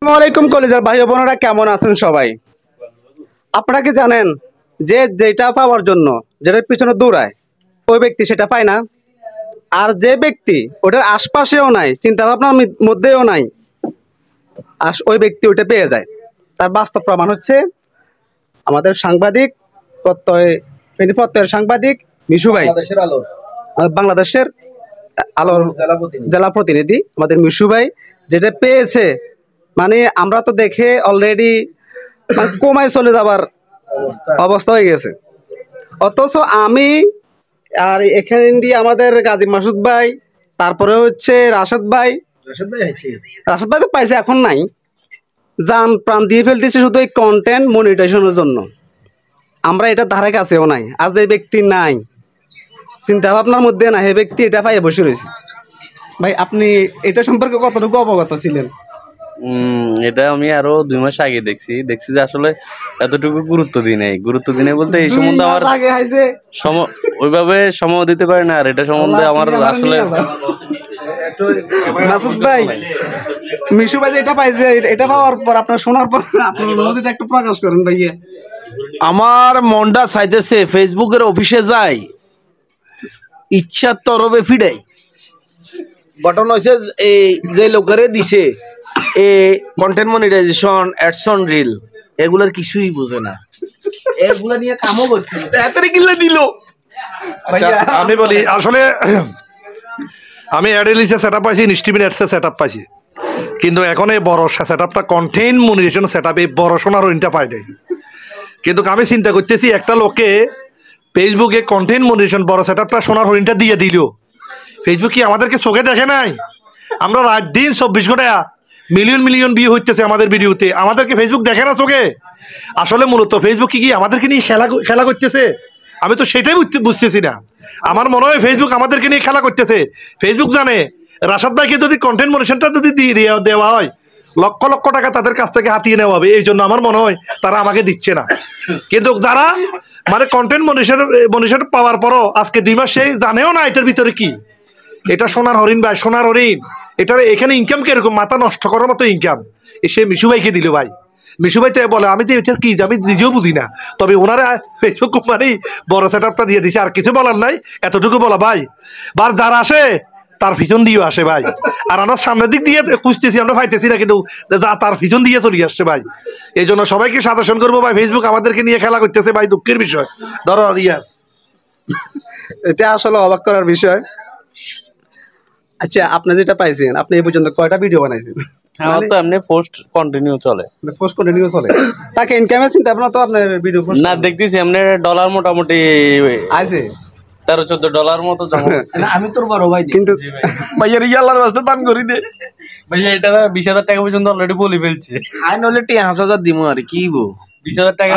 আসসালামু কলেজের ভাই বোনেরা, কেমন আছেন সবাই? আপনারা কি জানেন যে যেটা পাওয়ার জন্য যেটার পিছনে দৌড়ায় ওই ব্যক্তি সেটা পায় না, আর যে ব্যক্তি ওটার আশপাশেও নাই, চিন্তা ভাবনার মধ্যেও নাই, আর ওই ব্যক্তি ওইটা পেয়ে যায়। তার বাস্তব প্রমাণ হচ্ছে আমাদের সাংবাদিক প্রত্যয়ের সাংবাদিক মিশু ভাই, বাংলাদেশের আলোর জেলা প্রতিনিধি আমাদের মিশু ভাই যেটা পেয়েছে, মানে আমরা তো দেখে অলরেডি কমায় চলে যাবার অবস্থা হয়ে গেছে। অথচ আমি আর এখানে দিয়ে আমাদের গাজী মাসুদ ভাই, তারপরে হচ্ছে রাশেদ ভাই তো পাইছে, এখন নাই, জান প্রাণ দিয়ে ফেলতেছে শুধু এই কন্টেন্ট মনিটাইজেশনের জন্য। আমরা এটা ধারে কাছেও নাই, আজ এই ব্যক্তি নাই, চিন্তা ভাবনার মধ্যে না, এই ব্যক্তি এটা পাইয়ে বসে রয়েছে। ভাই আপনি এটা সম্পর্কে কতটুকু অবগত ছিলেন? এটা আমি আরো 2 মাস আগে দেখছি যে আসলে এতটুকু গুরুত্ব দিই নাই বলতে এই সম্বন্ধে আমার ওইভাবে সময় দিতে পারি না। আর এটা সম্বন্ধে আমার আসলে মাসুদ ভাই, মিশু ভাই এটা পাইছে, এটা পাওয়ার পর আপনার শোনার পর আপনার অনুভূতিটা একটু প্রকাশ করেন ভাইয়া। আমার মনটা চাইতেছে ফেসবুকের অফিসে যাই, ইচ্ছার তরবে ফিডাই। বটন হয়েছে এই যে লোকেরে দিছে কন্টেন্ট মনিটাইজেশন, অ্যাডসন, রিল, এগুলার কিছুই বুঝে না, এগুলা নিয়ে কামও করছে এতরে কিল্লা দিল। আমি বলি আসলে আমি অ্যাডেলিসে সেটআপ পাইছি, নিস্টিভিন অ্যাডসে সেটআপ পাইছি, কিন্তু এখন এই বড় সেটআপটা কন্টেন্ট মনিটাইজেশন সেটআপ এই বড় সোনার হরিণটা পাই নাই। কিন্তু আমি চিন্তা করতেছি একটা লোকে ফেসবুকে কন্টেন্ট মনিটাইজেশন বড় সেটআপটা সোনার হরিণটা দিয়ে দিল, ফেসবুক কি আমাদেরকে চোখে দেখে নাই? আমরা রাত দিন 24 ঘন্টা মিলিয়ন ভিউ হইতেছে আমাদের ভিডিওতে, আমাদেরকে ফেসবুক দেখে না চোখে? আসলে মূলত ফেসবুক কি আমাদেরকে নিয়ে খেলা করতেছে? আমি তো সেটাই বুঝতেছি না। আমার মনে হয় ফেসবুক আমাদেরকে নিয়ে খেলা করতেছে। ফেসবুক জানে রাশাদ ভাইকে যদি কন্টেন্ট মনিটাইজেশনটা যদি দেওয়া হয়, লক্ষ লক্ষ টাকা তাদের কাছ থেকে হাতিয়ে নেওয়া হবে। এই জন্য আমার মনে হয় তারা আমাকে দিচ্ছে না। কিন্তু যারা মানে কন্টেন্ট মনিটাইজেশন পাওয়ার পরও আজকে 2 মাস সেই জানেও না এটার ভিতরে কি। এটা সোনার হরিণ ভাই, সোনার হরিণ। এটার এখানে ইনকাম কিরকম, মাথা নষ্ট করার মতো ইনকাম সে মিশু ভাইকে দিল ভাই। মিশু ভাই তো বলে আমি তো এটা কি আমি নিজেও বুঝি না, তবে ওনারা ফেসবুক কোম্পানি বড় সেটআপটা দিয়ে দিছে, আর কিছু বলার নাই, এতটুকু বলা ভাই। বার যারা আসে তার পিছন দিয়েও আসে ভাই, আর আমরা সামনের দিক দিয়ে খুঁজতেছি, আমরা পাইতেছি না, কিন্তু তার পিছন দিয়ে চলে আসছে ভাই। এই জন্য সবাইকে সাজেশন করবো ভাই, ফেসবুক আমাদেরকে নিয়ে খেলা করতেছে ভাই, দুঃখের বিষয়। ধরো রিয়াজ, এটা আসলে অবাক করার বিষয়। আচ্ছা, আপনি যেটা পাইছেন, আপনি এই পর্যন্ত কয়টা ভিডিও বানাইছেন? আমার তো এমনি পোস্ট কন্টিনিউ চলে। তাকে ইনকামের চিন্তা ভাবনা তো আপনার ভিডিও পোস্ট না দেখতেছি এমনি ডলার মোটামুটি আছে $13-14 মতো জমা হচ্ছে। আমি তোর বড় ভাই, কিন্তু ভাইয়ের ইয়াল্লার রাস্তা দান করি দে ভাইয়া, এটা 20,000 টাকা পর্যন্ত অলরেডি বলে ফেলছে। আই নলে 5,000 দিমু আর কি বো 20,000 টাকা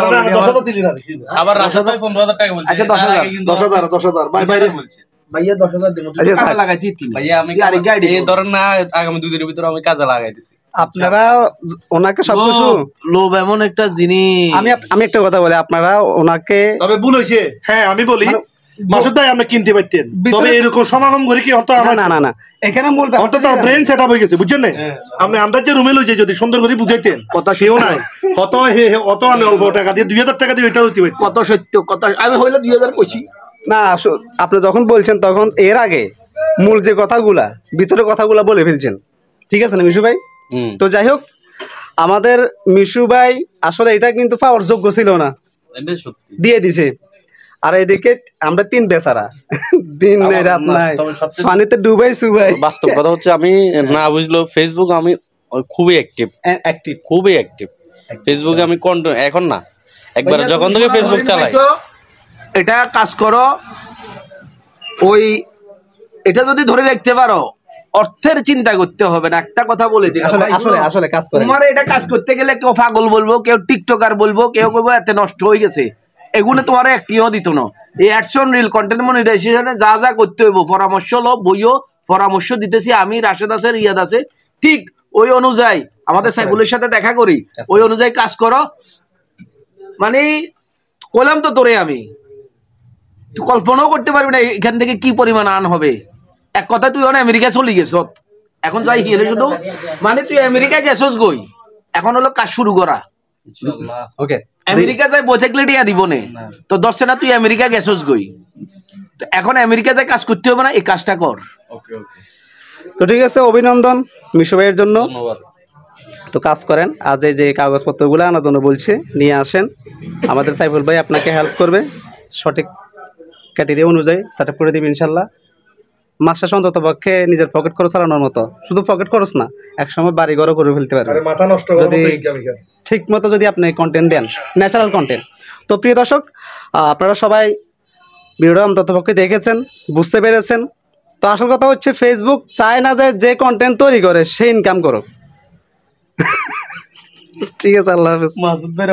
আবার রাশাদ ভাই 15,000 টাকা বলছে। আচ্ছা 10,000 ভাই বাইরে বলছে ভাইয়া 10,000 দিমু, তুই কাজে লাগাইছি ভাইয়া। আমি আরে গাড়ি এই ধরেন না, আগামী 2 দিনের ভিতরে আমি কাজে লাগাইতেছি। আপনারা ওনাকে সবকিছু লোভ এমন একটা জিনিস। আমি একটা কথা বলি, আপনারা ওনাকে, তবে ভুল হয়েছে। হ্যাঁ আমি বলি মাসুদ ভাই আপনি কিনতে পারতেন, তবে এরকম সমাগম করে কি হতো? না এখানে মূল অন্তত ব্রেন সেটআপ হয়ে গেছে, বুঝছেন না? আপনি আন্দাজে রুমে লইছে যদি সুন্দর করে বুঝাইতেন, কথা সেও নাই, অত আমি অল্প টাকা দিয়ে 2,000 টাকা দিয়ে এটা হইতে পারি। কত সত্য কথা, আমি হইলে 2,000 কইছি না। আপনি যখন বলছেন তখন এর আগে মূল যে কথাগুলা, ভিতরে কথাগুলা বলে ফেলছেন, ঠিক আছে না মিশু ভাই? তো যাই হোক, আমাদের মিশু ভাই আসলে এটা কিন্তু পাওয়ার যোগ্য ছিল না, দিয়ে দিছে। আর এদিকে আমরা 3 বেচারা, দিন নেই রাত নাই, পানিতে ডুবাই সুবাই। বাস্তব কথা হচ্ছে আমি না বুঝলো ফেসবুক আমি খুবই অ্যাক্টিভ ফেসবুকে আমি এখন না, একবার যখন থেকে ফেসবুক চালাই। এটা কাজ করো, ওই এটা যদি ধরে রাখতে পারো, অর্থের চিন্তা করতে হবে না। একটা কথা বলে দিই, আসলে কাজ করে। তোমার এটা কাজ করতে গেলে কেউ পাগল বলবো, কেউ টিকটকার বলবো, কেউ বলবো এতে নষ্ট হয়ে গেছে, এগুলো তোমার একটিও দিত না। এই অ্যাডসন, রিল, কন্টেন্ট মনিটাইজেশনে যা করতে হইব, পরামর্শ লো, বইও পরামর্শ দিতেছি আমি, রাশেদ আছে, রিয়াদ আছে, ঠিক ওই অনুযায়ী আমাদের সাইফুলের সাথে দেখা করি, ওই অনুযায়ী কাজ করো। মানে কইলাম তো তোরে, আমি তুই কল্পনাও করতে পারবি না এখান থেকে কি পরিমাণ আর্ন হবে। এক কথা তুই আমেরিকা চলে গেছ, এখন যাই হিলে শুধু, মানে তুই আমেরিকা গেছস গই, এখন হলো কাজ শুরু করা। ওকে, আমেরিকা যাই বই থাকলে টিয়া দিব নে, তো 10 না তুই আমেরিকা গেছস গই, তো এখন আমেরিকা যাই কাজ করতে হবে না, এই কাজটা কর। তো ঠিক আছে, অভিনন্দন মিশু ভাইয়ের জন্য। ধন্যবাদ। তো কাজ করেন, আজ এই যে কাগজপত্রগুলো আনার জন্য বলছি নিয়ে আসেন, আমাদের সাইফুল ভাই আপনাকে হেল্প করবে, সঠিক ক্যাটেরিয়া অনুযায়ী সেট আপ করে দিবে ইনশাল্লাহ। মাস শেষে অন্তত পক্ষে নিজের পকেট খরচ চালানোর মতো, শুধু পকেট খরচ না, একসময় বাড়ি ঘরও করে ফেলতে পারবেন মাথা নষ্ট যদি ঠিক মতো যদি আপনি কন্টেন্ট দেন, ন্যাচারাল কন্টেন্ট। তো প্রিয় দর্শক, আপনারা সবাই ভিডিওটা অন্তত পক্ষে দেখেছেন, বুঝতে পেরেছেন। তো আসল কথা হচ্ছে ফেসবুক চায় না যে কন্টেন্ট তৈরি করে সে ইনকাম করুক। ঠিক আছে, আল্লাহ হাফেজ। মাসুদ ভাই